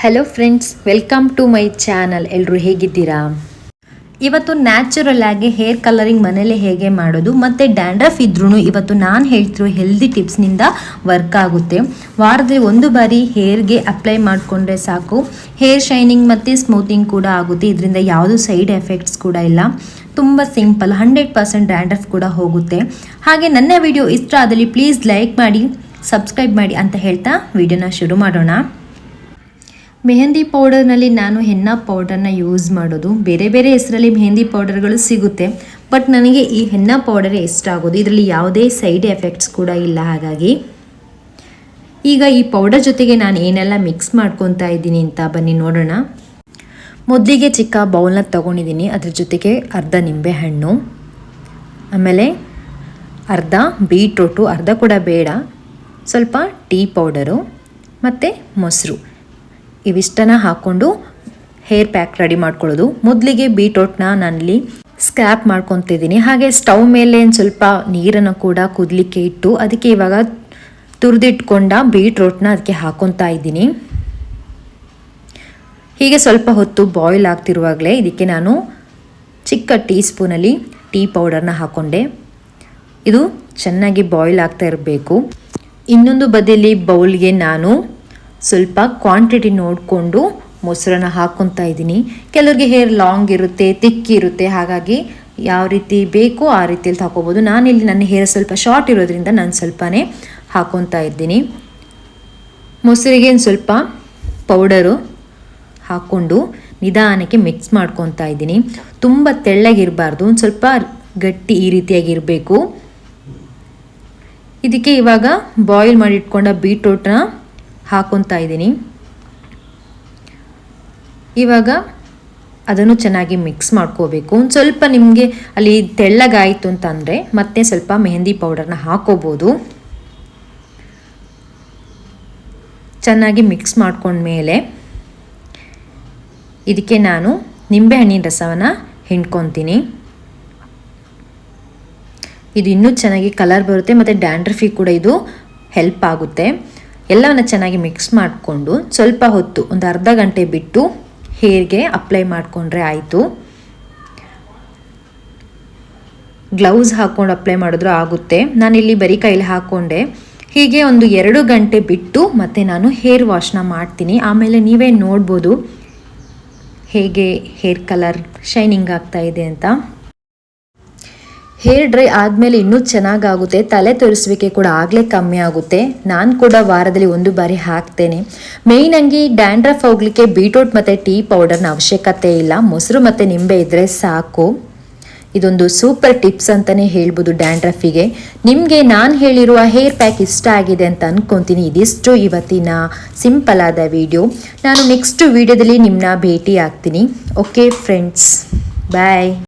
Hello friends, welcome to my channel. ಎಲ್ಲರೂ ಹೇಗಿದ್ದೀರಾ? ಇವತ್ತು ನ್ಯಾಚುರಲ್ ಆಗಿ ಹೇರ್ ಕಲರಿಂಗ್ ಮನೇಲಿ ಹೇಗೆ ಮಾಡೋದು ಮತ್ತು ಡ್ಯಾಂಡ್ರಫ್ ಇದ್ರೂ ಇವತ್ತು ನಾನು ಹೇಳ್ತಿರೋ ಹೆಲ್ದಿ ಟಿಪ್ಸ್ನಿಂದ ವರ್ಕ್ ಆಗುತ್ತೆ. ವಾರದಲ್ಲಿ ಒಂದು ಬಾರಿ ಹೇರ್ಗೆ ಅಪ್ಲೈ ಮಾಡಿಕೊಂಡ್ರೆ ಸಾಕು. ಹೇರ್ ಶೈನಿಂಗ್ ಮತ್ತು ಸ್ಮೂತಿಂಗ್ ಕೂಡ ಆಗುತ್ತೆ. ಇದರಿಂದ ಯಾವುದೂ ಸೈಡ್ ಎಫೆಕ್ಟ್ಸ್ ಕೂಡ ಇಲ್ಲ. ತುಂಬ ಸಿಂಪಲ್, 100% ಡ್ಯಾಂಡ್ರಫ್ ಕೂಡ ಹೋಗುತ್ತೆ. ಹಾಗೆ ನನ್ನ ವಿಡಿಯೋ ಇಷ್ಟ ಆದಲ್ಲಿ ಪ್ಲೀಸ್ ಲೈಕ್ ಮಾಡಿ, ಸಬ್ಸ್ಕ್ರೈಬ್ ಮಾಡಿ ಅಂತ ಹೇಳ್ತಾ ವಿಡಿಯೋನ ಶುರು ಮಾಡೋಣ. ಮೆಹಂದಿ ಪೌಡರ್ನಲ್ಲಿ ನಾನು ಹೆನ್ನಾ ಪೌಡರ್ನ ಯೂಸ್ ಮಾಡೋದು. ಬೇರೆ ಬೇರೆ ಹೆಸರಲ್ಲಿ ಮೆಹಂದಿ ಪೌಡರ್ಗಳು ಸಿಗುತ್ತೆ, ಬಟ್ ನನಗೆ ಈ ಹೆನ್ನಾ ಪೌಡರೇ ಇಷ್ಟ ಆಗೋದು. ಇದರಲ್ಲಿ ಯಾವುದೇ ಸೈಡ್ ಎಫೆಕ್ಟ್ಸ್ ಕೂಡ ಇಲ್ಲ. ಹಾಗಾಗಿ ಈಗ ಈ ಪೌಡರ್ ಜೊತೆಗೆ ನಾನು ಏನೆಲ್ಲ ಮಿಕ್ಸ್ ಮಾಡ್ಕೊತಾ ಇದ್ದೀನಿ ಅಂತ ಬನ್ನಿ ನೋಡೋಣ. ಮೊದಲಿಗೆ ಚಿಕ್ಕ ಬೌಲ್ನ ತೊಗೊಂಡಿದ್ದೀನಿ. ಅದ್ರ ಜೊತೆಗೆ ಅರ್ಧ ನಿಂಬೆಹಣ್ಣು, ಆಮೇಲೆ ಅರ್ಧ ಬೀಟ್ರೂಟು, ಅರ್ಧ ಕೂಡ ಬೇಡ, ಸ್ವಲ್ಪ ಟೀ ಪೌಡರು ಮತ್ತು ಮೊಸರು, ಇವಿಷ್ಟನ್ನು ಹಾಕ್ಕೊಂಡು ಹೇರ್ ಪ್ಯಾಕ್ ರೆಡಿ ಮಾಡ್ಕೊಳ್ಳೋದು. ಮೊದಲಿಗೆ ಬೀಟ್ರೂಟ್ನ ನಾನಲ್ಲಿ ಸ್ಕ್ರ್ಯಾಪ್ ಮಾಡ್ಕೊತಿದ್ದೀನಿ. ಹಾಗೆ ಸ್ಟವ್ ಮೇಲೆ ಸ್ವಲ್ಪ ನೀರನ್ನು ಕೂಡ ಕುದಲಿಕ್ಕೆ ಇಟ್ಟು ಅದಕ್ಕೆ ಇವಾಗ ತುರಿದಿಟ್ಕೊಂಡ ಬೀಟ್ರೂಟ್ನ ಅದಕ್ಕೆ ಹಾಕ್ಕೊತಾ ಇದ್ದೀನಿ. ಹೀಗೆ ಸ್ವಲ್ಪ ಹೊತ್ತು ಬಾಯ್ಲ್ ಆಗ್ತಿರುವಾಗಲೇ ಇದಕ್ಕೆ ನಾನು ಚಿಕ್ಕ ಟೀ ಸ್ಪೂನಲ್ಲಿ ಟೀ ಪೌಡರ್ನ ಹಾಕ್ಕೊಂಡೆ. ಇದು ಚೆನ್ನಾಗಿ ಬಾಯ್ಲ್ ಆಗ್ತಾ ಇರಬೇಕು. ಇನ್ನೊಂದು ಬದಿಯಲ್ಲಿ ಬೌಲ್ಗೆ ನಾನು ಸ್ವಲ್ಪ ಕ್ವಾಂಟಿಟಿ ನೋಡಿಕೊಂಡು ಮೊಸರನ್ನ ಹಾಕ್ಕೊತಾ ಇದ್ದೀನಿ. ಕೆಲವ್ರಿಗೆ ಹೇರ್ ಲಾಂಗ್ ಇರುತ್ತೆ, ತಿಕ್ ಇರುತ್ತೆ, ಹಾಗಾಗಿ ಯಾವ ರೀತಿ ಬೇಕೋ ಆ ರೀತಿಯಲ್ಲಿ ಹಾಕೋಬೋದು. ನಾನಿಲ್ಲಿ ನನ್ನ ಹೇರ್ ಸ್ವಲ್ಪ ಶಾರ್ಟ್ ಇರೋದ್ರಿಂದ ನಾನು ಸ್ವಲ್ಪನೇ ಹಾಕ್ಕೊತಾ ಇದ್ದೀನಿ. ಮೊಸರಿಗೆ ಸ್ವಲ್ಪ ಪೌಡರು ಹಾಕ್ಕೊಂಡು ನಿಧಾನಕ್ಕೆ ಮಿಕ್ಸ್ ಮಾಡ್ಕೊತಾ ಇದ್ದೀನಿ. ತುಂಬ ತೆಳ್ಳಗಿರಬಾರ್ದು, ಒಂದು ಸ್ವಲ್ಪ ಗಟ್ಟಿ ಈ ರೀತಿಯಾಗಿರಬೇಕು. ಇದಕ್ಕೆ ಇವಾಗ ಬಾಯ್ಲ್ ಮಾಡಿ ಇಟ್ಕೊಂಡ ಬೀಟ್ರೂಟ್ನ ಹಾಕ್ಕೊತಾ ಇದ್ದೀನಿ. ಇವಾಗ ಅದನ್ನು ಚೆನ್ನಾಗಿ ಮಿಕ್ಸ್ ಮಾಡ್ಕೋಬೇಕು. ಒಂದು ಸ್ವಲ್ಪ ನಿಮಗೆ ಅಲ್ಲಿ ತೆಳ್ಳಗಾಯಿತು ಅಂತಂದರೆ ಮತ್ತೆ ಸ್ವಲ್ಪ ಮೆಹಂದಿ ಪೌಡರ್ನ ಹಾಕೋಬೋದು. ಚೆನ್ನಾಗಿ ಮಿಕ್ಸ್ ಮಾಡ್ಕೊಂಡ್ಮೇಲೆ ಇದಕ್ಕೆ ನಾನು ನಿಂಬೆಹಣ್ಣಿನ ರಸವನ್ನು ಹಿಂಡ್ಕೊತೀನಿ. ಇದು ಇನ್ನೂ ಚೆನ್ನಾಗಿ ಕಲರ್ ಬರುತ್ತೆ ಮತ್ತು ಡ್ಯಾಂಡ್ರಫಿಗೆ ಕೂಡ ಇದು ಹೆಲ್ಪ್ ಆಗುತ್ತೆ. ಎಲ್ಲವನ್ನು ಚೆನ್ನಾಗಿ ಮಿಕ್ಸ್ ಮಾಡಿಕೊಂಡು ಸ್ವಲ್ಪ ಹೊತ್ತು, ಒಂದು ಅರ್ಧ ಗಂಟೆ ಬಿಟ್ಟು ಹೇರ್ಗೆ ಅಪ್ಲೈ ಮಾಡಿಕೊಂಡ್ರೆ ಆಯಿತು. ಗ್ಲೌಸ್ ಹಾಕ್ಕೊಂಡು ಅಪ್ಲೈ ಮಾಡಿದ್ರೂ ಆಗುತ್ತೆ. ನಾನಿಲ್ಲಿ ಬರೀ ಕೈಲಿ ಹಾಕ್ಕೊಂಡೆ. ಹೀಗೆ ಒಂದು 2 ಗಂಟೆ ಬಿಟ್ಟು ಮತ್ತೆ ನಾನು ಹೇರ್ ವಾಶ್ನ ಮಾಡ್ತೀನಿ. ಆಮೇಲೆ ನೀವೇ ನೋಡ್ಬೋದು ಹೇಗೆ ಹೇರ್ ಕಲರ್ ಶೈನಿಂಗ್ ಆಗ್ತಾ ಇದೆ ಅಂತ. ಹೇರ್ ಡ್ರೈ ಆದಮೇಲೆ ಇನ್ನೂ ಚೆನ್ನಾಗಾಗುತ್ತೆ. ತಲೆ ತುರಿಸುವಿಕೆ ಕೂಡ ಆಗಲೇ ಕಮ್ಮಿ ಆಗುತ್ತೆ. ನಾನು ಕೂಡ ವಾರದಲ್ಲಿ ಒಂದು ಬಾರಿ ಹಾಕ್ತೇನೆ. ಮೇಯ್ನಾಗಿ ಡ್ಯಾಂಡ್ರಫ್ ಹೋಗಲಿಕ್ಕೆ ಬೀಟ್ರೂಟ್ ಮತ್ತು ಟೀ ಪೌಡರ್ನ ಅವಶ್ಯಕತೆ ಇಲ್ಲ. ಮೊಸರು ಮತ್ತು ನಿಂಬೆ ಇದ್ದರೆ ಸಾಕು. ಇದೊಂದು ಸೂಪರ್ ಟಿಪ್ಸ್ ಅಂತಲೇ ಹೇಳ್ಬೋದು ಡ್ಯಾಂಡ್ರಫಿಗೆ. ನಿಮಗೆ ನಾನು ಹೇಳಿರುವ ಹೇರ್ ಪ್ಯಾಕ್ ಇಷ್ಟ ಆಗಿದೆ ಅಂತ ಅಂದ್ಕೊತೀನಿ. ಇದಿಷ್ಟು ಇವತ್ತಿನ ಸಿಂಪಲ್ ಆದ ವಿಡಿಯೋ. ನಾನು ನೆಕ್ಸ್ಟ್ ವಿಡಿಯೋದಲ್ಲಿ ನಿಮ್ಮನ್ನ ಭೇಟಿ ಆಗ್ತೀನಿ. ಓಕೆ ಫ್ರೆಂಡ್ಸ್, ಬಾಯ್.